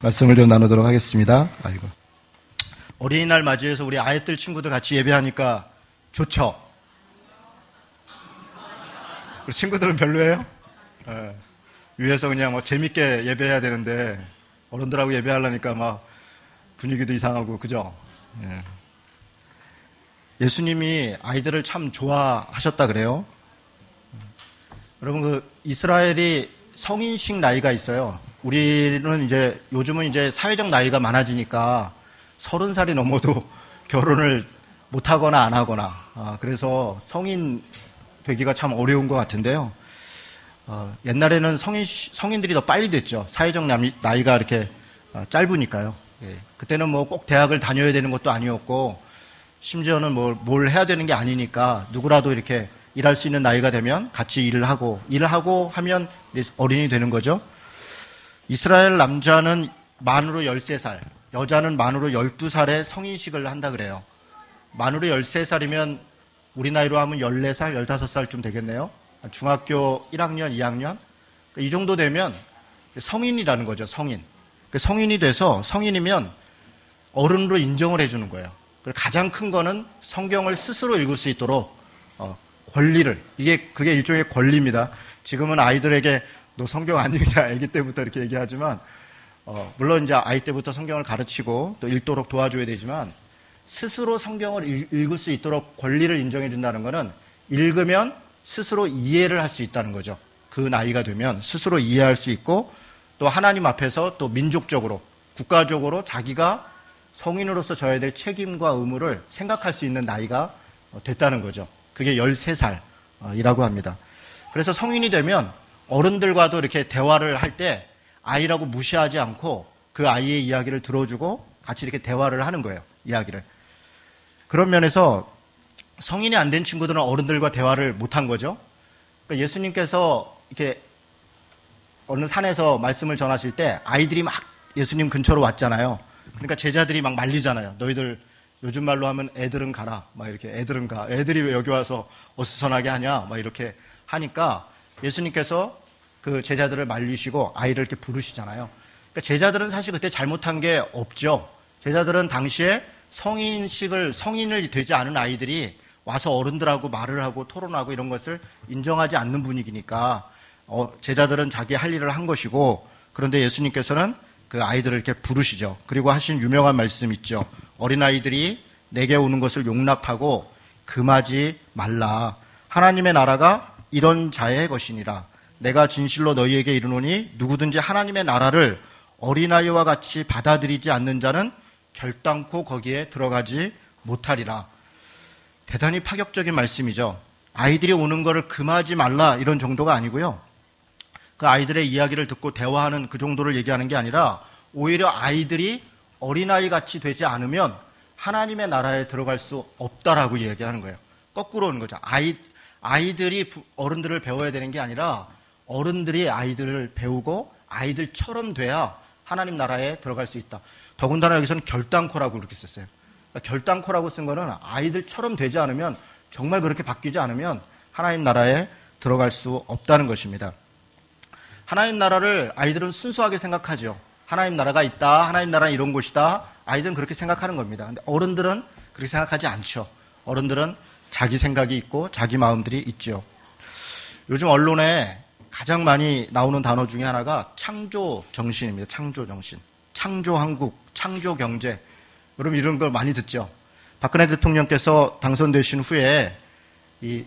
말씀을 좀 나누도록 하겠습니다. 아이고. 어린이날 맞이해서 우리 아이들 친구들 같이 예배하니까 좋죠? 우리 친구들은 별로예요? 네. 위에서 그냥 뭐 재밌게 예배해야 되는데 어른들하고 예배하려니까 막 분위기도 이상하고 그죠? 네. 예수님이 아이들을 참 좋아하셨다 그래요. 여러분 그 이스라엘이 성인식 나이가 있어요. 우리는 이제 요즘은 이제 사회적 나이가 많아지니까 30살이 넘어도 결혼을 못 하거나 안 하거나 그래서 성인 되기가 참 어려운 것 같은데요. 옛날에는 성인들이 더 빨리 됐죠. 사회적 나이가 이렇게 짧으니까요. 예. 그때는 뭐 꼭 대학을 다녀야 되는 것도 아니었고 심지어는 뭘 해야 되는 게 아니니까 누구라도 이렇게 일할 수 있는 나이가 되면 같이 일을 하고 하면 어린이 되는 거죠. 이스라엘 남자는 만으로 13살, 여자는 만으로 12살에 성인식을 한다 그래요. 만으로 13살이면 우리 나이로 하면 14살, 15살쯤 되겠네요. 중학교 1학년, 2학년? 이 정도 되면 성인이라는 거죠, 성인. 성인이 돼서 성인이면 어른으로 인정을 해주는 거예요. 가장 큰 거는 성경을 스스로 읽을 수 있도록 권리를, 그게 일종의 권리입니다. 지금은 아이들에게 너 성경 안 읽냐, 아기 때부터 이렇게 얘기하지만, 물론 이제 아이 때부터 성경을 가르치고 또 읽도록 도와줘야 되지만, 스스로 성경을 읽을 수 있도록 권리를 인정해 준다는 거는 읽으면 스스로 이해를 할 수 있다는 거죠. 그 나이가 되면 스스로 이해할 수 있고, 또 하나님 앞에서 또 민족적으로, 국가적으로 자기가 성인으로서 져야 될 책임과 의무를 생각할 수 있는 나이가 됐다는 거죠. 그게 13살이라고 합니다. 그래서 성인이 되면 어른들과도 이렇게 대화를 할 때 아이라고 무시하지 않고 그 아이의 이야기를 들어주고 같이 이렇게 대화를 하는 거예요. 이야기를. 그런 면에서 성인이 안 된 친구들은 어른들과 대화를 못한 거죠. 그러니까 예수님께서 이렇게 어느 산에서 말씀을 전하실 때 아이들이 막 예수님 근처로 왔잖아요. 그러니까 제자들이 막 말리잖아요. 너희들 요즘 말로 하면 애들은 가라. 막 이렇게 애들은 가. 애들이 왜 여기 와서 어수선하게 하냐. 막 이렇게 하니까 예수님께서 그 제자들을 말리시고 아이를 이렇게 부르시잖아요. 그러니까 제자들은 사실 그때 잘못한 게 없죠. 제자들은 당시에 성인을 되지 않은 아이들이 와서 어른들하고 말을 하고 토론하고 이런 것을 인정하지 않는 분위기니까 제자들은 자기 할 일을 한 것이고, 그런데 예수님께서는 그 아이들을 이렇게 부르시죠. 그리고 하신 유명한 말씀 있죠. 어린아이들이 내게 오는 것을 용납하고 금하지 말라. 하나님의 나라가 이런 자의 것이니라. 내가 진실로 너희에게 이르노니 누구든지 하나님의 나라를 어린아이와 같이 받아들이지 않는 자는 결단코 거기에 들어가지 못하리라. 대단히 파격적인 말씀이죠. 아이들이 오는 것을 금하지 말라 이런 정도가 아니고요. 그 아이들의 이야기를 듣고 대화하는 그 정도를 얘기하는 게 아니라 오히려 아이들이 어린아이 같이 되지 않으면 하나님의 나라에 들어갈 수 없다라고 얘기하는 거예요. 거꾸로 오는 거죠. 아이들이 어른들을 배워야 되는 게 아니라 어른들이 아이들을 배우고 아이들처럼 돼야 하나님 나라에 들어갈 수 있다. 더군다나 여기서는 결단코라고 그렇게 썼어요. 그러니까 결단코라고 쓴 거는 아이들처럼 되지 않으면, 정말 그렇게 바뀌지 않으면 하나님 나라에 들어갈 수 없다는 것입니다. 하나님 나라를 아이들은 순수하게 생각하죠. 하나님 나라가 있다. 하나님 나라는 이런 곳이다. 아이들은 그렇게 생각하는 겁니다. 근데 어른들은 그렇게 생각하지 않죠. 어른들은 자기 생각이 있고 자기 마음들이 있죠. 요즘 언론에 가장 많이 나오는 단어 중에 하나가 창조 정신입니다. 창조 정신. 창조 한국, 창조 경제. 여러분 이런 걸 많이 듣죠. 박근혜 대통령께서 당선되신 후에 이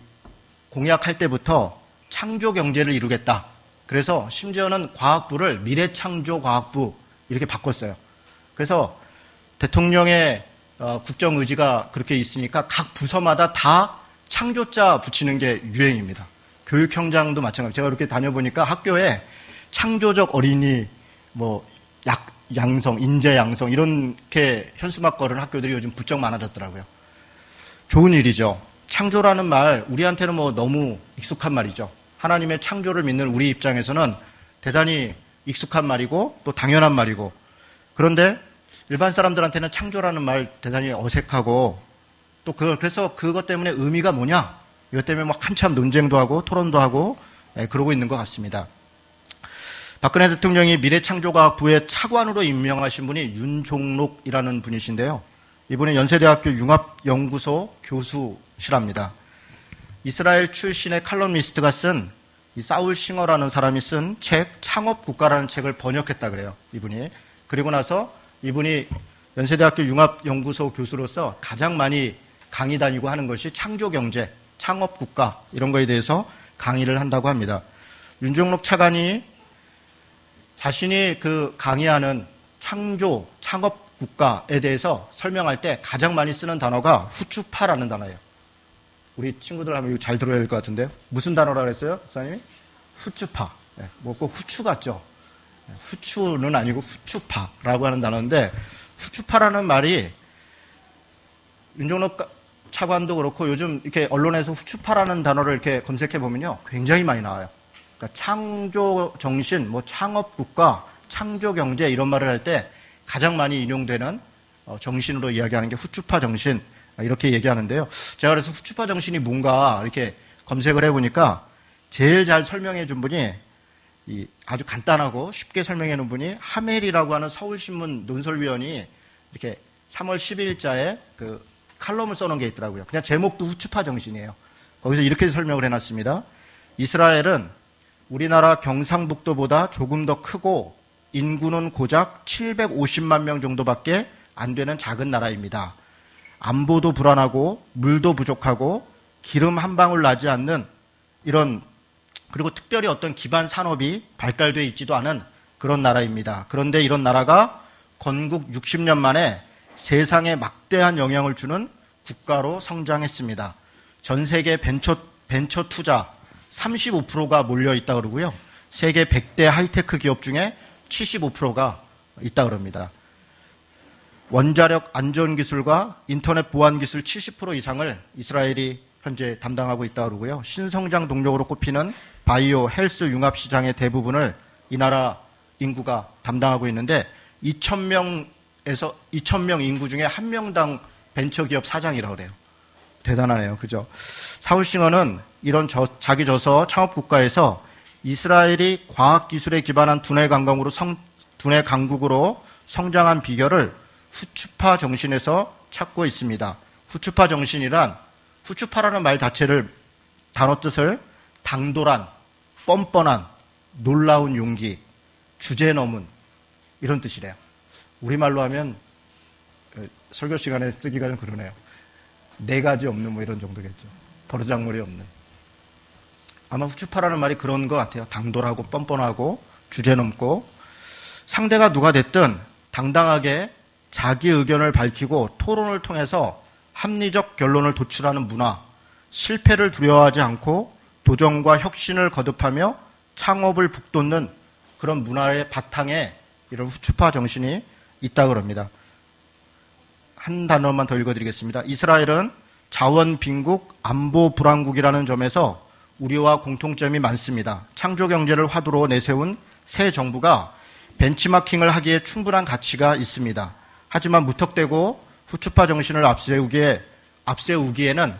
공약할 때부터 창조 경제를 이루겠다. 그래서 심지어는 과학부를 미래창조과학부 이렇게 바꿨어요. 그래서 대통령의 국정 의지가 그렇게 있으니까 각 부서마다 다 창조자 붙이는 게 유행입니다. 교육청장도 마찬가지로. 제가 이렇게 다녀보니까 학교에 창조적 어린이, 양성, 인재 양성 이렇게 현수막 거는 학교들이 요즘 부쩍 많아졌더라고요. 좋은 일이죠. 창조라는 말 우리한테는 너무 익숙한 말이죠. 하나님의 창조를 믿는 우리 입장에서는 대단히 익숙한 말이고 또 당연한 말이고, 그런데 일반 사람들한테는 창조라는 말 대단히 어색하고, 또 그래서 그것 때문에 의미가 뭐냐, 이것 때문에 한참 논쟁도 하고 토론도 하고 그러고 있는 것 같습니다. 박근혜 대통령이 미래창조과학부의 차관으로 임명하신 분이 윤종록이라는 분이신데요. 이분은 연세대학교 융합연구소 교수시랍니다. 이스라엘 출신의 칼럼니스트가 쓴 이 사울 싱어라는 사람이 쓴 책 창업국가라는 책을 번역했다 그래요. 이분이. 그리고 나서 이분이 연세대학교 융합연구소 교수로서 가장 많이 강의 다니고 하는 것이 창조경제, 창업국가 이런 거에 대해서 강의를 한다고 합니다. 윤종록 차관이 자신이 그 강의하는 창조, 창업국가에 대해서 설명할 때 가장 많이 쓰는 단어가 후추파라는 단어예요. 우리 친구들 하면 이거 잘 들어야 될 것 같은데요. 무슨 단어라고 그랬어요, 목사님이? 후추파. 네, 뭐 꼭 후추 같죠? 후추는 아니고 후추파라고 하는 단어인데, 후추파라는 말이 윤종록 차관도 그렇고 요즘 이렇게 언론에서 후추파라는 단어를 이렇게 검색해 보면요, 굉장히 많이 나와요. 그러니까 창조 정신, 뭐 창업 국가, 창조 경제 이런 말을 할 때 가장 많이 인용되는 정신으로 이야기하는 게 후추파 정신 이렇게 얘기하는데요. 제가 그래서 후추파 정신이 뭔가 이렇게 검색을 해보니까 제일 잘 설명해 준 분이 아주 간단하고 쉽게 설명해 놓은 분이 하멜이라고 하는 서울신문 논설위원이 이렇게 3월 12일자에 그 칼럼을 써놓은 게 있더라고요. 그냥 제목도 후추파 정신이에요. 거기서 이렇게 설명을 해놨습니다. 이스라엘은 우리나라 경상북도보다 조금 더 크고 인구는 고작 750만 명 정도밖에 안 되는 작은 나라입니다. 안보도 불안하고 물도 부족하고 기름 한 방울 나지 않는 이런, 그리고 특별히 어떤 기반 산업이 발달되어 있지도 않은 그런 나라입니다. 그런데 이런 나라가 건국 60년 만에 세상에 막대한 영향을 주는 국가로 성장했습니다. 전 세계 벤처 투자 35%가 몰려 있다 그러고요. 세계 100대 하이테크 기업 중에 75%가 있다 그럽니다. 원자력 안전 기술과 인터넷 보안 기술 70% 이상을 이스라엘이 현재 담당하고 있다 그러고요. 신성장 동력으로 꼽히는 바이오, 헬스 융합 시장의 대부분을 이 나라 인구가 담당하고 있는데 2,000명 인구 중에 1명당 벤처기업 사장이라고 그래요. 대단하네요. 그죠? 사울싱어는 이런 자기 저서 창업국가에서 이스라엘이 과학기술에 기반한 두뇌 강국으로 성장한 비결을 후추파 정신에서 찾고 있습니다. 후추파 정신이란, 후추파라는 말 자체를, 단어 뜻을 당돌한, 뻔뻔한, 놀라운 용기, 주제넘은 이런 뜻이래요. 우리말로 하면 설교 시간에 쓰기가 좀 그러네요. 네 가지 없는 뭐 이런 정도겠죠. 버르장머리 없는. 아마 후추파라는 말이 그런 것 같아요. 당돌하고 뻔뻔하고 주제넘고, 상대가 누가 됐든 당당하게 자기 의견을 밝히고 토론을 통해서 합리적 결론을 도출하는 문화, 실패를 두려워하지 않고 도전과 혁신을 거듭하며 창업을 북돋는 그런 문화의 바탕에 이런 후추파 정신이 있다고 합니다. 한 단어만 더 읽어드리겠습니다. 이스라엘은 자원 빈국, 안보 불안국이라는 점에서 우리와 공통점이 많습니다. 창조 경제를 화두로 내세운 새 정부가 벤치마킹을 하기에 충분한 가치가 있습니다. 하지만 무턱대고 후추파 정신을 앞세우기에는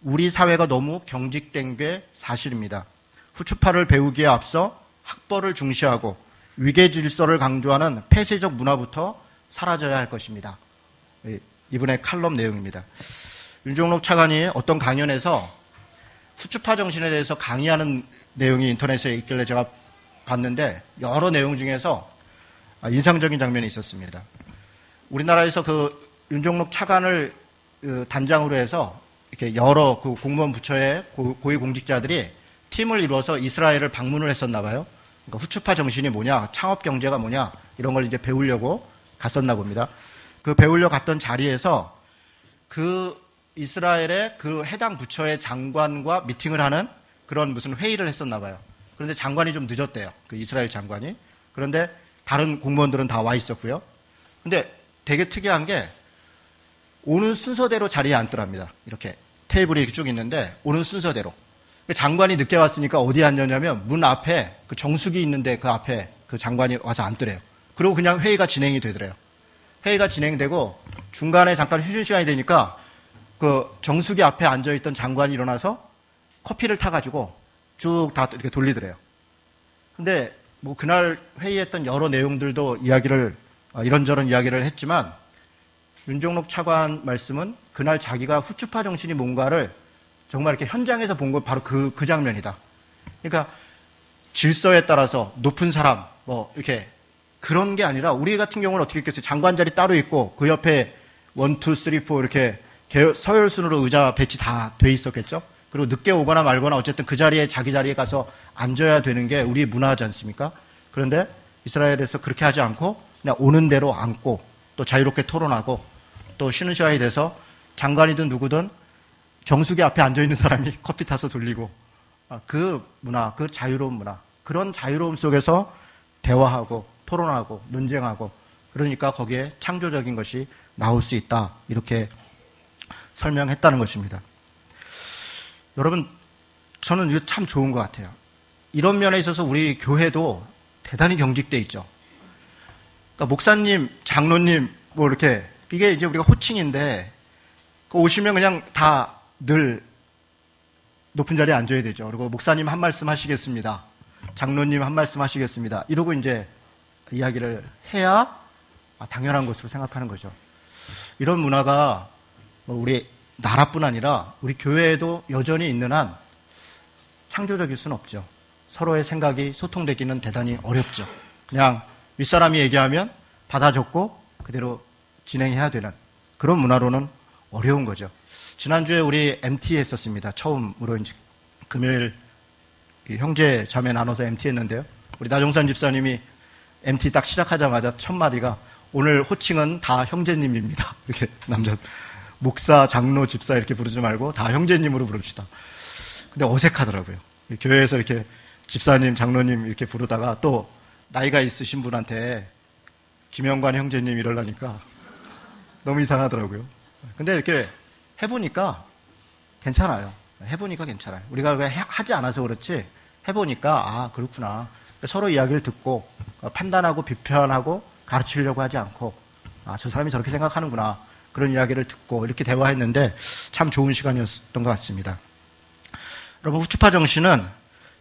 우리 사회가 너무 경직된 게 사실입니다. 후추파를 배우기에 앞서 학벌을 중시하고 위계 질서를 강조하는 폐쇄적 문화부터 사라져야 할 것입니다. 이분의 칼럼 내용입니다. 윤종록 차관이 어떤 강연에서 후추파 정신에 대해서 강의하는 내용이 인터넷에 있길래 제가 봤는데, 여러 내용 중에서 인상적인 장면이 있었습니다. 우리나라에서 그 윤종록 차관을 단장으로 해서 이렇게 여러 그 공무원 부처의 고위공직자들이 팀을 이루어서 이스라엘을 방문을 했었나 봐요. 그러니까 후추파 정신이 뭐냐, 창업 경제가 뭐냐, 이런 걸 이제 배우려고 갔었나 봅니다. 그 배우려 갔던 자리에서 그 이스라엘의 그 해당 부처의 장관과 미팅을 하는 그런 무슨 회의를 했었나 봐요. 그런데 장관이 좀 늦었대요. 그 이스라엘 장관이. 그런데 다른 공무원들은 다 와 있었고요. 근데 되게 특이한 게 오는 순서대로 자리에 앉더랍니다. 이렇게 테이블이 이렇게 쭉 있는데 오는 순서대로. 장관이 늦게 왔으니까 어디에 앉았냐면 문 앞에 그 정수기 있는데 그 앞에 그 장관이 와서 앉더래요. 그리고 그냥 회의가 진행이 되더래요. 회의가 진행되고 중간에 잠깐 휴식 시간이 되니까 그 정수기 앞에 앉아있던 장관이 일어나서 커피를 타가지고 쭉 다 이렇게 돌리더래요. 근데 뭐 그날 회의했던 여러 내용들도 이런저런 이야기를 했지만 윤종록 차관 말씀은 그날 자기가 후추파 정신이 뭔가를 정말 이렇게 현장에서 본 건 바로 그 장면이다. 그러니까 질서에 따라서 높은 사람 뭐 이렇게 그런 게 아니라 우리 같은 경우는 어떻게 했겠어요? 장관 자리 따로 있고 그 옆에 1, 2, 3, 4 이렇게 서열순으로 의자 배치 다 돼 있었겠죠? 그리고 늦게 오거나 말거나 어쨌든 그 자리에 자기 자리에 가서 앉아야 되는 게 우리 문화지 않습니까? 그런데 이스라엘에서 그렇게 하지 않고 그냥 오는 대로 앉고 또 자유롭게 토론하고 또 쉬는 시간이 돼서 장관이든 누구든 정수기 앞에 앉아있는 사람이 커피 타서 돌리고 그 문화, 그 자유로운 문화, 그런 자유로움 속에서 대화하고 토론하고 논쟁하고 그러니까 거기에 창조적인 것이 나올 수 있다. 이렇게 설명했다는 것입니다. 여러분, 저는 이거 참 좋은 것 같아요. 이런 면에 있어서 우리 교회도 대단히 경직돼 있죠. 그러니까 목사님, 장로님, 뭐 이렇게, 이게 이제 우리가 호칭인데, 오시면 그냥 다 늘 높은 자리에 앉아야 되죠. 그리고 목사님 한 말씀 하시겠습니다. 장로님 한 말씀 하시겠습니다. 이러고 이제 이야기를 해야 당연한 것으로 생각하는 거죠. 이런 문화가 우리 나라뿐 아니라 우리 교회에도 여전히 있는 한 창조적일 수는 없죠. 서로의 생각이 소통되기는 대단히 어렵죠. 그냥 윗사람이 얘기하면 받아 적고 그대로 진행해야 되는 그런 문화로는 어려운 거죠. 지난주에 우리 MT 했었습니다. 처음으로 이제 금요일 형제 자매 나눠서 MT 했는데요. 우리 나종산 집사님이 MT 딱 시작하자마자 첫 마디가 오늘 호칭은 다 형제님입니다. 이렇게 남자 목사, 장로, 집사 이렇게 부르지 말고 다 형제님으로 부릅시다. 근데 어색하더라고요. 교회에서 이렇게 집사님, 장로님 이렇게 부르다가 또 나이가 있으신 분한테 김영관 형제님 이러려니까 너무 이상하더라고요. 근데 이렇게 해보니까 괜찮아요. 해보니까 괜찮아요. 우리가 하지 않아서 그렇지 해보니까 그렇구나. 서로 이야기를 듣고 판단하고 비판하고 가르치려고 하지 않고 저 사람이 저렇게 생각하는구나. 그런 이야기를 듣고 이렇게 대화했는데 참 좋은 시간이었던 것 같습니다. 여러분, 후추파 정신은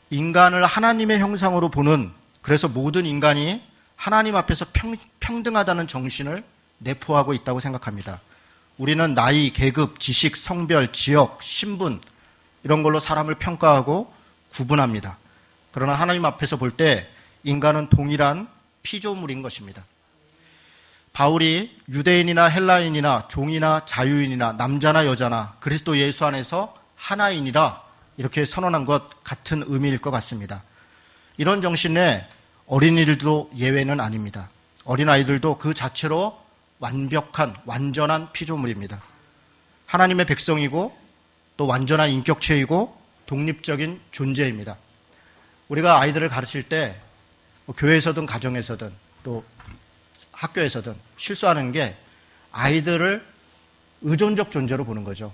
인간을 하나님의 형상으로 보는, 그래서 모든 인간이 하나님 앞에서 평등하다는 정신을 내포하고 있다고 생각합니다. 우리는 나이, 계급, 지식, 성별, 지역, 신분 이런 걸로 사람을 평가하고 구분합니다. 그러나 하나님 앞에서 볼 때 인간은 동일한 피조물인 것입니다. 바울이 유대인이나 헬라인이나 종이나 자유인이나 남자나 여자나 그리스도 예수 안에서 하나인이라 이렇게 선언한 것 같은 의미일 것 같습니다. 이런 정신에 어린이들도 예외는 아닙니다. 어린아이들도 그 자체로 완벽한, 완전한 피조물입니다. 하나님의 백성이고 또 완전한 인격체이고 독립적인 존재입니다. 우리가 아이들을 가르칠 때 교회에서든 가정에서든 또 학교에서든 실수하는 게 아이들을 의존적 존재로 보는 거죠.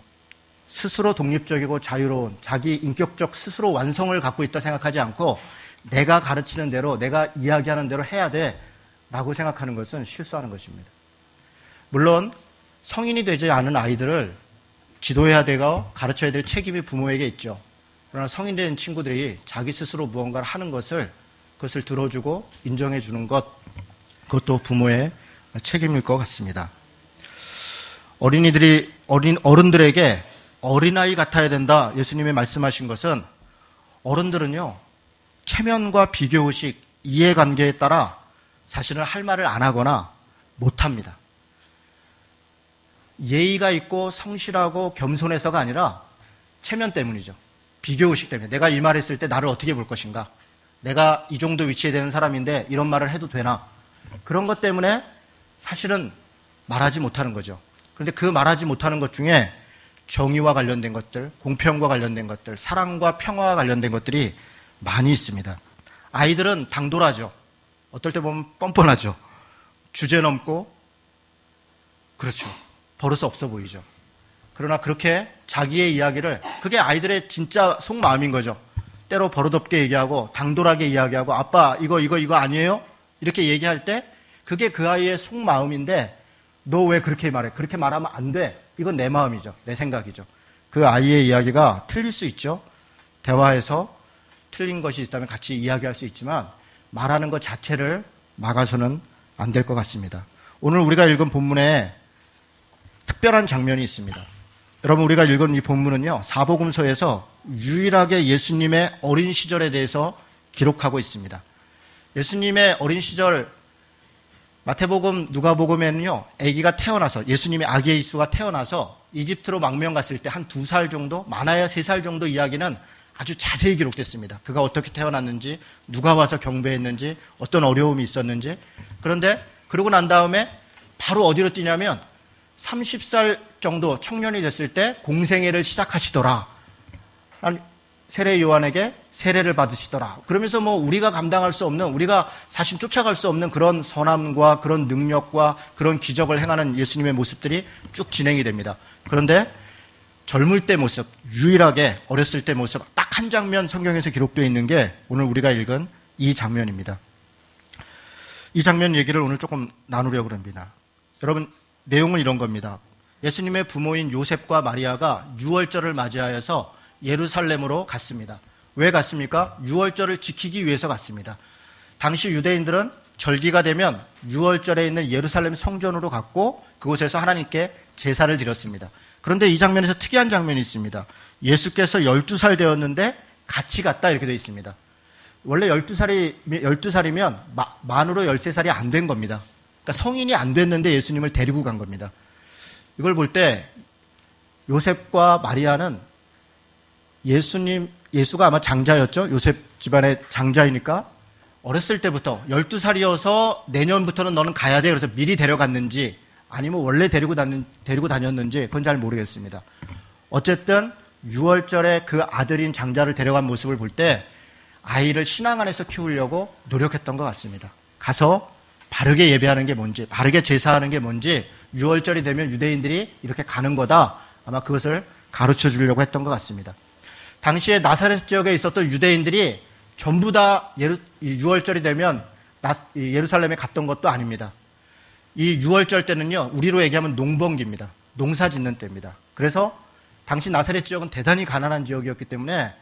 스스로 독립적이고 자유로운 자기 인격적 스스로 완성을 갖고 있다 생각하지 않고 내가 가르치는 대로 내가 이야기하는 대로 해야 돼 라고 생각하는 것은 실수하는 것입니다. 물론 성인이 되지 않은 아이들을 지도해야 되고 가르쳐야 될 책임이 부모에게 있죠. 그러나 성인 된 친구들이 자기 스스로 무언가를 하는 그것을 들어주고 인정해 주는 그것도 부모의 책임일 것 같습니다. 어른들에게 어린아이 같아야 된다. 예수님이 말씀하신 것은 어른들은요, 체면과 비교의식, 이해관계에 따라 자신을 할 말을 안 하거나 못합니다. 예의가 있고 성실하고 겸손해서가 아니라 체면 때문이죠. 비교의식 때문에. 내가 이 말 했을 때 나를 어떻게 볼 것인가? 내가 이 정도 위치에 되는 사람인데 이런 말을 해도 되나? 그런 것 때문에 사실은 말하지 못하는 거죠. 그런데 그 말하지 못하는 것 중에 정의와 관련된 것들, 공평과 관련된 것들, 사랑과 평화와 관련된 것들이 많이 있습니다. 아이들은 당돌하죠. 어떨 때 보면 뻔뻔하죠. 주제넘고, 그렇죠. 버릇 없어 보이죠. 그러나 그렇게 자기의 이야기를, 그게 아이들의 진짜 속마음인 거죠. 때로 버릇없게 얘기하고 당돌하게 이야기하고 아빠 이거 아니에요? 이렇게 얘기할 때 그게 그 아이의 속마음인데 너 왜 그렇게 말해? 그렇게 말하면 안 돼. 이건 내 마음이죠. 내 생각이죠. 그 아이의 이야기가 틀릴 수 있죠. 대화에서 틀린 것이 있다면 같이 이야기할 수 있지만 말하는 것 자체를 막아서는 안 될 것 같습니다. 오늘 우리가 읽은 본문에 특별한 장면이 있습니다. 여러분, 우리가 읽은 이 본문은요, 사복음서에서 유일하게 예수님의 어린 시절에 대해서 기록하고 있습니다. 예수님의 어린 시절, 마태복음, 누가복음에는요, 아기가 태어나서, 예수님의 아기 예수가 태어나서 이집트로 망명 갔을 때 한 2살 정도, 많아야 3살 정도 이야기는 아주 자세히 기록됐습니다. 그가 어떻게 태어났는지, 누가 와서 경배했는지, 어떤 어려움이 있었는지. 그런데 그러고 난 다음에 바로 어디로 뛰냐면 30살 정도 청년이 됐을 때 공생애를 시작하시더라. 세례 요한에게 세례를 받으시더라. 그러면서 뭐 우리가 감당할 수 없는, 우리가 사실 쫓아갈 수 없는 그런 선함과 그런 능력과 그런 기적을 행하는 예수님의 모습들이 쭉 진행이 됩니다. 그런데 젊을 때 모습, 유일하게 어렸을 때 모습, 딱 한 장면 성경에서 기록되어 있는 게 오늘 우리가 읽은 이 장면입니다. 이 장면 얘기를 오늘 조금 나누려고 합니다. 여러분, 내용은 이런 겁니다. 예수님의 부모인 요셉과 마리아가 유월절을 맞이하여서 예루살렘으로 갔습니다. 왜 갔습니까? 유월절을 지키기 위해서 갔습니다. 당시 유대인들은 절기가 되면 유월절에 있는 예루살렘 성전으로 갔고 그곳에서 하나님께 제사를 드렸습니다. 그런데 이 장면에서 특이한 장면이 있습니다. 예수께서 12살 되었는데 같이 갔다 이렇게 되어 있습니다. 원래 12살이면 만으로 13살이 안 된 겁니다. 그러니까 성인이 안 됐는데 예수님을 데리고 간 겁니다. 이걸 볼 때 요셉과 마리아는 예수가 아마 장자였죠. 요셉 집안의 장자이니까 어렸을 때부터 12살이어서 내년부터는 너는 가야 돼. 그래서 미리 데려갔는지 아니면 원래 데리고 다녔는지 그건 잘 모르겠습니다. 어쨌든 6월절에 그 아들인 장자를 데려간 모습을 볼 때 아이를 신앙 안에서 키우려고 노력했던 것 같습니다. 가서 바르게 예배하는 게 뭔지, 바르게 제사하는 게 뭔지, 6월절이 되면 유대인들이 이렇게 가는 거다. 아마 그것을 가르쳐 주려고 했던 것 같습니다. 당시에 나사렛 지역에 있었던 유대인들이 전부 다 6월절이 되면 예루살렘에 갔던 것도 아닙니다. 이 6월절 때는요, 우리로 얘기하면 농번기입니다. 농사 짓는 때입니다. 그래서 당시 나사렛 지역은 대단히 가난한 지역이었기 때문에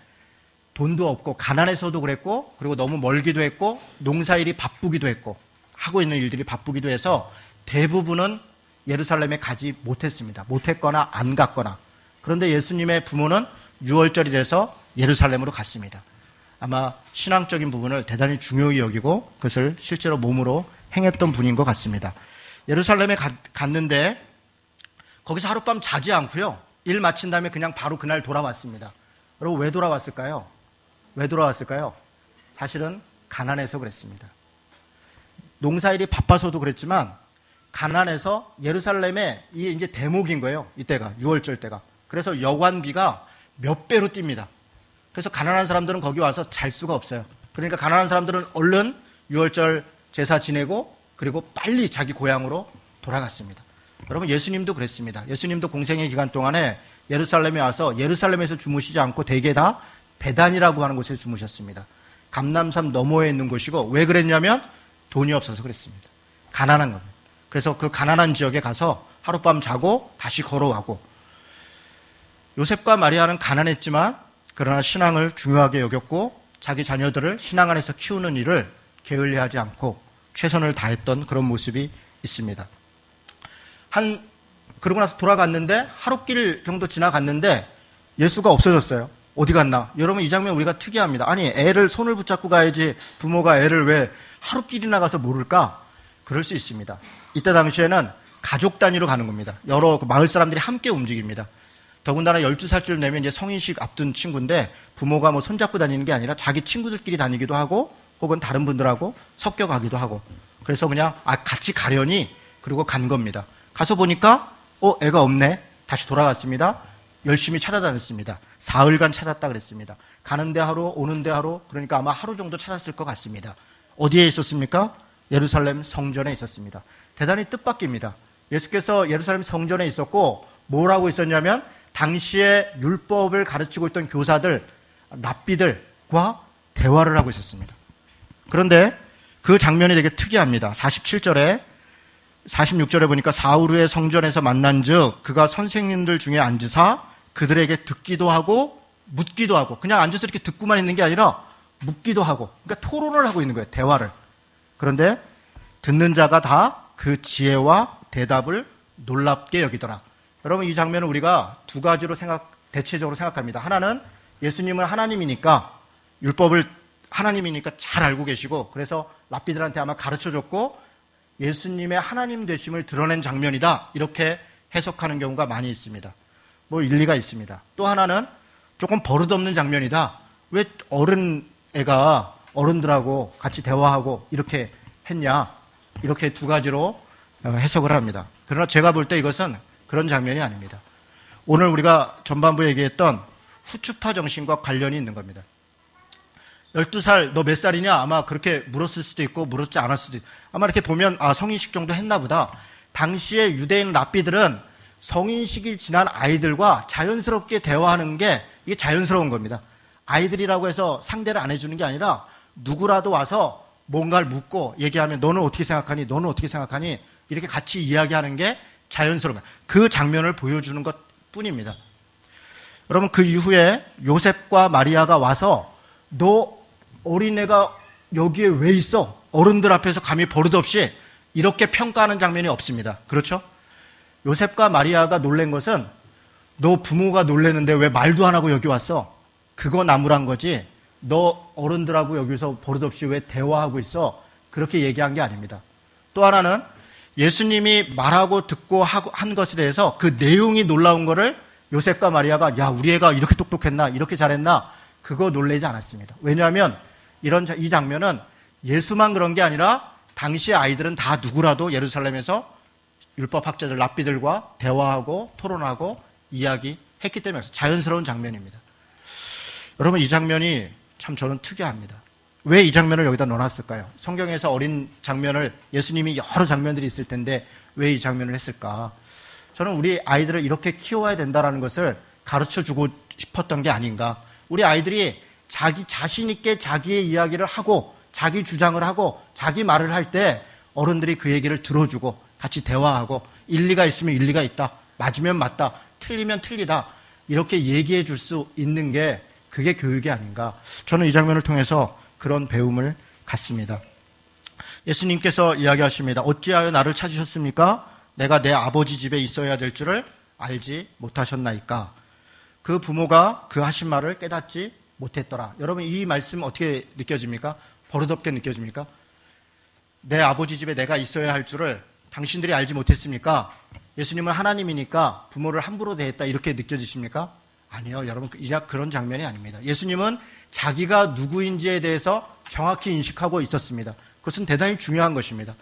돈도 없고 가난해서도 그랬고 그리고 너무 멀기도 했고 농사일이 바쁘기도 했고 하고 있는 일들이 바쁘기도 해서 대부분은 예루살렘에 가지 못했습니다. 못했거나 안 갔거나. 그런데 예수님의 부모는 6월절이 돼서 예루살렘으로 갔습니다. 아마 신앙적인 부분을 대단히 중요히 여기고 그것을 실제로 몸으로 행했던 분인 것 같습니다. 예루살렘에 갔는데 거기서 하룻밤 자지 않고요. 일 마친 다음에 그냥 바로 그날 돌아왔습니다. 여러분, 왜 돌아왔을까요? 왜 돌아왔을까요? 사실은 가난해서 그랬습니다. 농사일이 바빠서도 그랬지만 가난해서 예루살렘에 이게 이제 대목인 거예요. 이때가 6월절 때가. 그래서 여관비가 몇 배로 뜁니다. 그래서 가난한 사람들은 거기 와서 잘 수가 없어요. 그러니까 가난한 사람들은 얼른 6월절 제사 지내고 그리고 빨리 자기 고향으로 돌아갔습니다. 여러분, 예수님도 그랬습니다. 예수님도 공생의 기간 동안에 예루살렘에 와서 예루살렘에서 주무시지 않고 대개 다 베단이라고 하는 곳에서 주무셨습니다. 감람산 너머에 있는 곳이고 왜 그랬냐면 돈이 없어서 그랬습니다. 가난한 겁니다. 그래서 그 가난한 지역에 가서 하룻밤 자고 다시 걸어가고 요셉과 마리아는 가난했지만 그러나 신앙을 중요하게 여겼고 자기 자녀들을 신앙 안에서 키우는 일을 게을리하지 않고 최선을 다했던 그런 모습이 있습니다. 그러고 나서 돌아갔는데 하룻길 정도 지나갔는데 예수가 없어졌어요. 어디 갔나? 여러분, 이 장면 우리가 특이합니다. 아니, 애를 손을 붙잡고 가야지 부모가 애를 왜 하룻길이나 가서 모를까? 그럴 수 있습니다. 이때 당시에는 가족 단위로 가는 겁니다. 여러 마을 사람들이 함께 움직입니다. 더군다나 12살쯤 되면 이제 성인식 앞둔 친구인데 부모가 뭐 손잡고 다니는 게 아니라 자기 친구들끼리 다니기도 하고 혹은 다른 분들하고 섞여 가기도 하고 그래서 그냥 같이 가려니 그리고 간 겁니다. 가서 보니까 애가 없네. 다시 돌아갔습니다. 열심히 찾아다녔습니다. 사흘간 찾았다 그랬습니다. 가는데 하루, 오는데 하루, 그러니까 아마 하루 정도 찾았을 것 같습니다. 어디에 있었습니까? 예루살렘 성전에 있었습니다. 대단히 뜻밖입니다. 예수께서 예루살렘 성전에 있었고 뭐라고 있었냐면 당시에 율법을 가르치고 있던 교사들, 랍비들과 대화를 하고 있었습니다. 그런데 그 장면이 되게 특이합니다. 46절에 보니까 사흘 후에 성전에서 만난즉 그가 선생님들 중에 앉으사 그들에게 듣기도 하고 묻기도 하고 그냥 앉아서 이렇게 듣고만 있는 게 아니라 묻기도 하고, 그러니까 토론을 하고 있는 거예요. 대화를. 그런데 듣는 자가 다 그 지혜와 대답을 놀랍게 여기더라. 여러분, 이 장면은 우리가 두 가지로 대체적으로 생각합니다. 하나는 예수님은 하나님이니까, 율법을 하나님이니까 잘 알고 계시고, 그래서 랍비들한테 아마 가르쳐줬고, 예수님의 하나님 되심을 드러낸 장면이다. 이렇게 해석하는 경우가 많이 있습니다. 뭐 일리가 있습니다. 또 하나는 조금 버릇없는 장면이다. 왜 애가 어른들하고 같이 대화하고 이렇게 했냐. 이렇게 두 가지로 해석을 합니다. 그러나 제가 볼 때 이것은 그런 장면이 아닙니다. 오늘 우리가 전반부에 얘기했던 후추파 정신과 관련이 있는 겁니다. 12살 너 몇 살이냐? 아마 그렇게 물었을 수도 있고 물었지 않을 수도 있고, 아마 이렇게 보면 성인식 정도 했나 보다. 당시에 유대인 랍비들은 성인식이 지난 아이들과 자연스럽게 대화하는 게 이게 자연스러운 겁니다. 아이들이라고 해서 상대를 안 해주는 게 아니라 누구라도 와서 뭔가를 묻고 얘기하면 너는 어떻게 생각하니? 너는 어떻게 생각하니? 이렇게 같이 이야기하는 게 자연스러운 거예요. 그 장면을 보여주는 것 뿐입니다. 여러분, 그 이후에 요셉과 마리아가 와서 너 어린애가 여기에 왜 있어? 어른들 앞에서 감히 버릇없이 이렇게 평가하는 장면이 없습니다. 그렇죠? 요셉과 마리아가 놀란 것은 너 부모가 놀래는데 왜 말도 안 하고 여기 왔어? 그거 나무란 거지. 너 어른들하고 여기서 버릇없이 왜 대화하고 있어? 그렇게 얘기한 게 아닙니다. 또 하나는 예수님이 말하고 듣고 한 것에 대해서 그 내용이 놀라운 거를 요셉과 마리아가 야, 우리 애가 이렇게 똑똑했나? 이렇게 잘했나? 그거 놀라지 않았습니다. 왜냐하면 이 장면은 예수만 그런 게 아니라 당시의 아이들은 다 누구라도 예루살렘에서 율법학자들, 랍비들과 대화하고 토론하고 이야기했기 때문에 자연스러운 장면입니다. 여러분, 이 장면이 참 저는 특이합니다. 왜 이 장면을 여기다 넣어놨을까요? 성경에서 어린 장면을, 예수님이 여러 장면들이 있을 텐데 왜 이 장면을 했을까? 저는 우리 아이들을 이렇게 키워야 된다는 것을 가르쳐주고 싶었던 게 아닌가. 우리 아이들이 자신 있게 자기의 이야기를 하고 자기 주장을 하고 자기 말을 할 때 어른들이 그 얘기를 들어주고 같이 대화하고 일리가 있으면 일리가 있다, 맞으면 맞다, 틀리면 틀리다, 이렇게 얘기해 줄 수 있는 게 그게 교육이 아닌가. 저는 이 장면을 통해서 그런 배움을 갖습니다. 예수님께서 이야기하십니다. 어찌하여 나를 찾으셨습니까? 내가 내 아버지 집에 있어야 될 줄을 알지 못하셨나이까. 그 부모가 그 하신 말을 깨닫지 못했더라. 여러분, 이 말씀 어떻게 느껴집니까? 버릇없게 느껴집니까? 내 아버지 집에 내가 있어야 할 줄을 당신들이 알지 못했습니까? 예수님은 하나님이니까 부모를 함부로 대했다, 이렇게 느껴지십니까? 아니요, 여러분, 이제 그런 장면이 아닙니다. 예수님은 자기가 누구인지에 대해서 정확히 인식하고 있었습니다. 그것은 대단히 중요한 것입니다.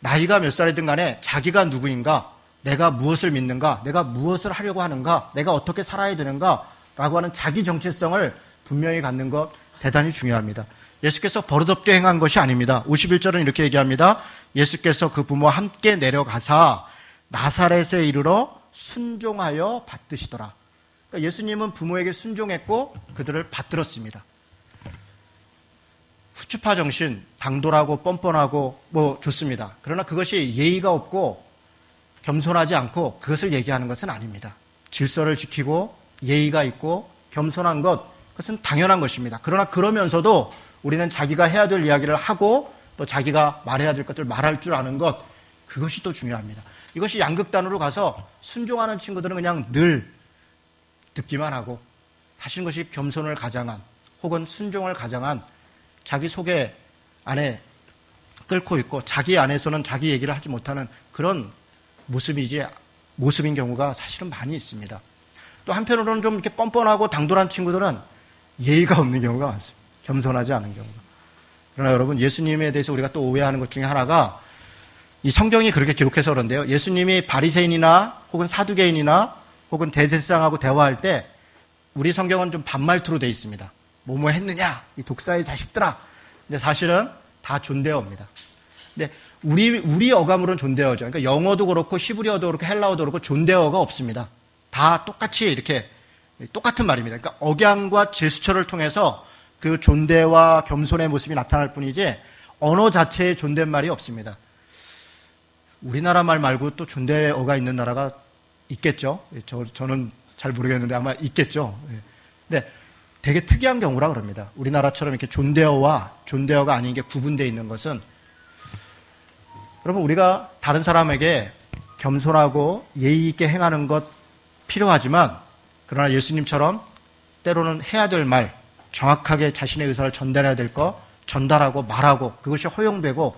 나이가 몇 살이든 간에 자기가 누구인가, 내가 무엇을 믿는가, 내가 무엇을 하려고 하는가, 내가 어떻게 살아야 되는가 라고 하는 자기 정체성을 분명히 갖는 것 대단히 중요합니다. 예수께서 버릇없게 행한 것이 아닙니다. 51절은 이렇게 얘기합니다. 예수께서 그 부모와 함께 내려가사 나사렛에 이르러 순종하여 받드시더라. 그러니까 예수님은 부모에게 순종했고 그들을 받들었습니다. 후추파 정신, 당돌하고 뻔뻔하고 뭐 좋습니다. 그러나 그것이 예의가 없고 겸손하지 않고 그것을 얘기하는 것은 아닙니다. 질서를 지키고 예의가 있고 겸손한 것, 그것은 당연한 것입니다. 그러나 그러면서도 우리는 자기가 해야 될 이야기를 하고 또 자기가 말해야 될 것들을 말할 줄 아는 것, 그것이 또 중요합니다. 이것이 양극단으로 가서 순종하는 친구들은 그냥 늘 듣기만 하고, 사실 것이 겸손을 가장한 혹은 순종을 가장한 자기 속에 안에 끓고 있고 자기 안에서는 자기 얘기를 하지 못하는 그런 모습인 경우가 사실은 많이 있습니다. 또 한편으로는 좀 이렇게 뻔뻔하고 당돌한 친구들은 예의가 없는 경우가 많습니다. 겸손하지 않은 경우가. 그러나 여러분, 예수님에 대해서 우리가 또 오해하는 것 중에 하나가, 이 성경이 그렇게 기록해서 그런데요, 예수님이 바리새인이나 혹은 사두개인이나 혹은 대제사장하고 대화할 때 우리 성경은 좀 반말투로 되어 있습니다. 뭐뭐 했느냐, 이 독사의 자식들아. 근데 사실은 다 존대어입니다. 근데 우리 어감으로는 존대어죠. 그러니까 영어도 그렇고 히브리어도 그렇고 헬라어도 그렇고 존대어가 없습니다. 다 똑같이 이렇게 똑같은 말입니다. 그러니까 억양과 제스처를 통해서 그 존대와 겸손의 모습이 나타날 뿐이지 언어 자체에 존댓말이 없습니다. 우리나라 말 말고 또 존대어가 있는 나라가 있겠죠. 저는 잘 모르겠는데 아마 있겠죠. 근데 되게 특이한 경우라 그럽니다. 우리나라처럼 이렇게 존대어와 존대어가 아닌 게 구분되어 있는 것은, 여러분, 우리가 다른 사람에게 겸손하고 예의 있게 행하는 것 필요하지만, 그러나 예수님처럼 때로는 해야 될 말, 정확하게 자신의 의사를 전달해야 될 거 전달하고 말하고 그것이 허용되고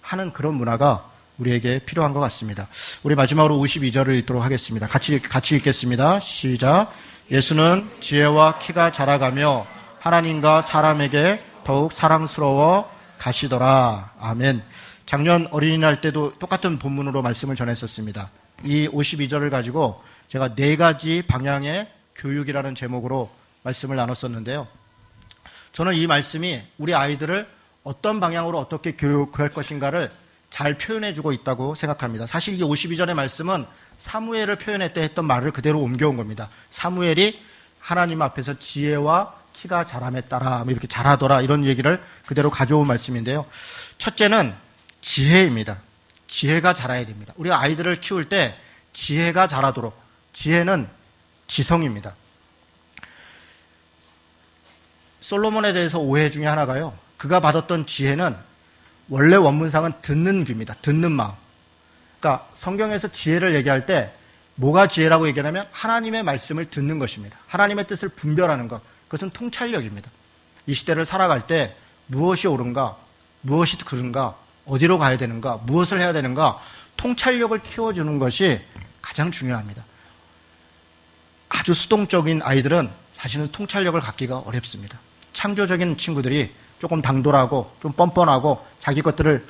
하는 그런 문화가 우리에게 필요한 것 같습니다. 우리 마지막으로 52절을 읽도록 하겠습니다. 같이 읽겠습니다. 시작. 예수는 지혜와 키가 자라가며 하나님과 사람에게 더욱 사랑스러워 가시더라. 아멘. 작년 어린이날 때도 똑같은 본문으로 말씀을 전했었습니다. 이 52절을 가지고 제가 4가지 방향의 교육이라는 제목으로 말씀을 나눴었는데요. 저는 이 말씀이 우리 아이들을 어떤 방향으로 어떻게 교육할 것인가를 잘 표현해주고 있다고 생각합니다. 사실 이 52절의 말씀은 사무엘을 표현할 때 했던 말을 그대로 옮겨온 겁니다. 사무엘이 하나님 앞에서 지혜와 키가 자람에 따라 이렇게 자라더라, 이런 얘기를 그대로 가져온 말씀인데요. 첫째는 지혜입니다. 지혜가 자라야 됩니다. 우리가 아이들을 키울 때 지혜가 자라도록, 지혜는 지성입니다. 솔로몬에 대해서 오해 중에 하나가요, 그가 받았던 지혜는 원래 원문상은 듣는 귀입니다. 듣는 마음. 그러니까 성경에서 지혜를 얘기할 때 뭐가 지혜라고 얘기하냐면 하나님의 말씀을 듣는 것입니다. 하나님의 뜻을 분별하는 것. 그것은 통찰력입니다. 이 시대를 살아갈 때 무엇이 옳은가, 무엇이 그른가, 어디로 가야 되는가, 무엇을 해야 되는가, 통찰력을 키워주는 것이 가장 중요합니다. 아주 수동적인 아이들은 사실은 통찰력을 갖기가 어렵습니다. 창조적인 친구들이, 조금 당돌하고 좀 뻔뻔하고 자기 것들을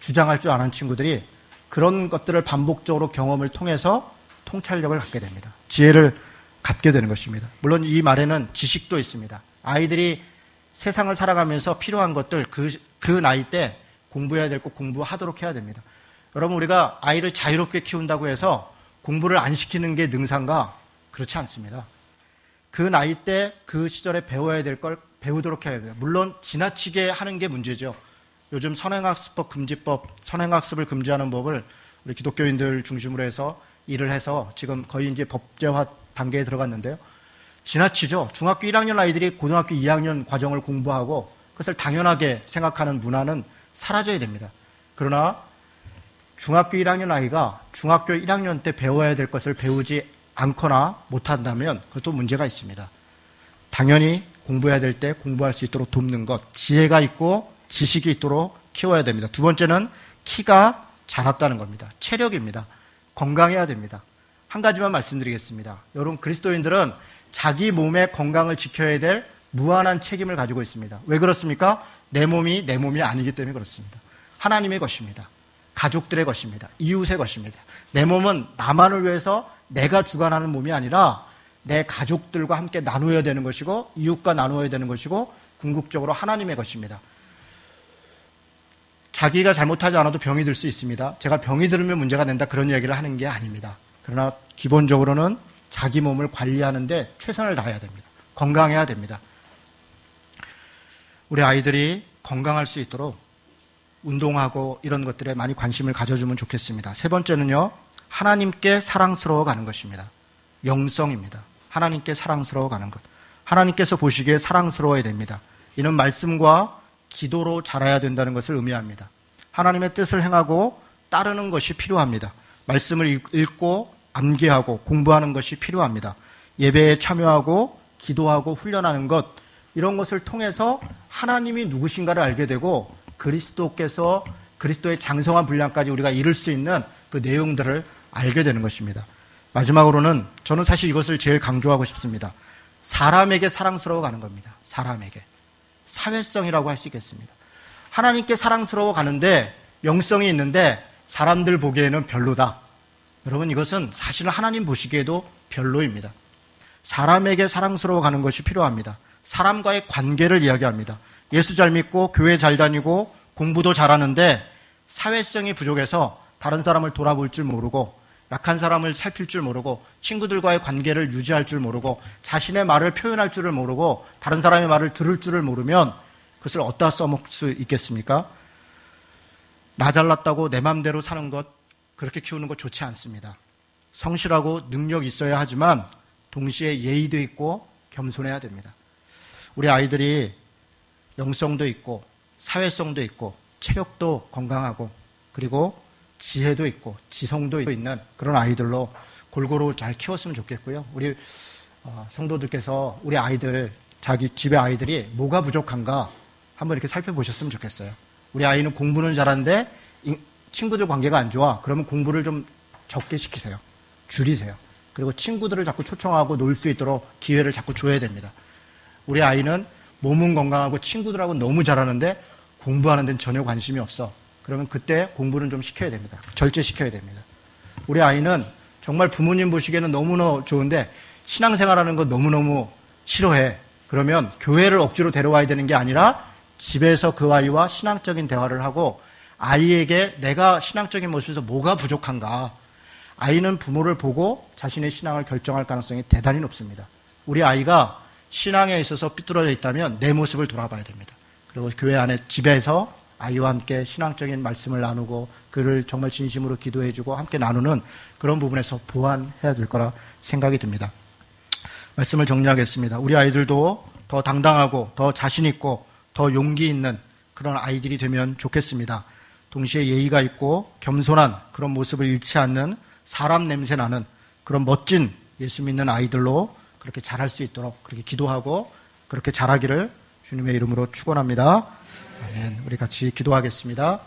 주장할 줄 아는 친구들이 그런 것들을 반복적으로 경험을 통해서 통찰력을 갖게 됩니다. 지혜를 갖게 되는 것입니다. 물론 이 말에는 지식도 있습니다. 아이들이 세상을 살아가면서 필요한 것들, 그 나이 때 공부해야 될 거 공부하도록 해야 됩니다. 여러분, 우리가 아이를 자유롭게 키운다고 해서 공부를 안 시키는 게 능사인가? 그렇지 않습니다. 그 나이 때 그 시절에 배워야 될 걸 배우도록 해야 됩니다. 물론 지나치게 하는 게 문제죠. 요즘 선행학습법 금지법, 선행학습을 금지하는 법을 우리 기독교인들 중심으로 해서 일을 해서 지금 거의 이제 법제화 단계에 들어갔는데요. 지나치죠. 중학교 1학년 아이들이 고등학교 2학년 과정을 공부하고 그것을 당연하게 생각하는 문화는 사라져야 됩니다. 그러나 중학교 1학년 아이가 중학교 1학년 때 배워야 될 것을 배우지 않거나 못한다면 그것도 문제가 있습니다. 당연히 공부해야 될 때 공부할 수 있도록 돕는 것, 지혜가 있고 지식이 있도록 키워야 됩니다. 두 번째는 키가 자랐다는 겁니다. 체력입니다. 건강해야 됩니다. 한 가지만 말씀드리겠습니다. 여러분, 그리스도인들은 자기 몸의 건강을 지켜야 될 무한한 책임을 가지고 있습니다. 왜 그렇습니까? 내 몸이 내 몸이 아니기 때문에 그렇습니다. 하나님의 것입니다. 가족들의 것입니다. 이웃의 것입니다. 내 몸은 나만을 위해서 내가 주관하는 몸이 아니라 내 가족들과 함께 나누어야 되는 것이고 이웃과 나누어야 되는 것이고 궁극적으로 하나님의 것입니다. 자기가 잘못하지 않아도 병이 들 수 있습니다. 제가 병이 들면 문제가 된다 그런 이야기를 하는 게 아닙니다. 그러나 기본적으로는 자기 몸을 관리하는 데 최선을 다해야 됩니다. 건강해야 됩니다. 우리 아이들이 건강할 수 있도록 운동하고 이런 것들에 많이 관심을 가져주면 좋겠습니다. 세 번째는요, 하나님께 사랑스러워 가는 것입니다. 영성입니다. 하나님께 사랑스러워 가는 것. 하나님께서 보시기에 사랑스러워야 됩니다. 이는 말씀과 기도로 자라야 된다는 것을 의미합니다. 하나님의 뜻을 행하고 따르는 것이 필요합니다. 말씀을 읽고 암기하고 공부하는 것이 필요합니다. 예배에 참여하고 기도하고 훈련하는 것, 이런 것을 통해서 하나님이 누구신가를 알게 되고 그리스도께서 그리스도의 장성한 분량까지 우리가 이룰 수 있는 그 내용들을 알게 되는 것입니다. 마지막으로는 저는 사실 이것을 제일 강조하고 싶습니다. 사람에게 사랑스러워 가는 겁니다. 사람에게. 사회성이라고 할 수 있겠습니다. 하나님께 사랑스러워 가는데 영성이 있는데 사람들 보기에는 별로다. 여러분, 이것은 사실은 하나님 보시기에도 별로입니다. 사람에게 사랑스러워 가는 것이 필요합니다. 사람과의 관계를 이야기합니다. 예수 잘 믿고 교회 잘 다니고 공부도 잘하는데 사회성이 부족해서 다른 사람을 돌아볼 줄 모르고 약한 사람을 살필 줄 모르고 친구들과의 관계를 유지할 줄 모르고 자신의 말을 표현할 줄을 모르고 다른 사람의 말을 들을 줄을 모르면 그것을 어디다 써먹을 수 있겠습니까? 나 잘났다고 내 맘대로 사는 것, 그렇게 키우는 것 좋지 않습니다. 성실하고 능력 있어야 하지만 동시에 예의도 있고 겸손해야 됩니다. 우리 아이들이 영성도 있고 사회성도 있고 체력도 건강하고 그리고 지혜도 있고 지성도 있는 그런 아이들로 골고루 잘 키웠으면 좋겠고요. 우리 성도들께서 우리 아이들, 자기 집의 아이들이 뭐가 부족한가 한번 이렇게 살펴보셨으면 좋겠어요. 우리 아이는 공부는 잘하는데 친구들 관계가 안 좋아. 그러면 공부를 좀 적게 시키세요. 줄이세요. 그리고 친구들을 자꾸 초청하고 놀 수 있도록 기회를 자꾸 줘야 됩니다. 우리 아이는 몸은 건강하고 친구들하고 너무 잘하는데 공부하는 데는 전혀 관심이 없어. 그러면 그때 공부는 좀 시켜야 됩니다. 절제시켜야 됩니다. 우리 아이는 정말 부모님 보시기에는 너무너무 좋은데 신앙생활하는 거 너무너무 싫어해. 그러면 교회를 억지로 데려와야 되는 게 아니라 집에서 그 아이와 신앙적인 대화를 하고 아이에게 내가 신앙적인 모습에서 뭐가 부족한가. 아이는 부모를 보고 자신의 신앙을 결정할 가능성이 대단히 높습니다. 우리 아이가 신앙에 있어서 삐뚤어져 있다면 내 모습을 돌아봐야 됩니다. 그리고 교회 안에 집에서 아이와 함께 신앙적인 말씀을 나누고 그를 정말 진심으로 기도해주고 함께 나누는 그런 부분에서 보완해야 될 거라 생각이 듭니다. 말씀을 정리하겠습니다. 우리 아이들도 더 당당하고 더 자신 있고 더 용기 있는 그런 아이들이 되면 좋겠습니다. 동시에 예의가 있고 겸손한 그런 모습을 잃지 않는 사람 냄새 나는 그런 멋진 예수 믿는 아이들로 그렇게 자랄 수 있도록 그렇게 기도하고 그렇게 자라기를 주님의 이름으로 축원합니다. 아멘. 우리 같이 기도하겠습니다.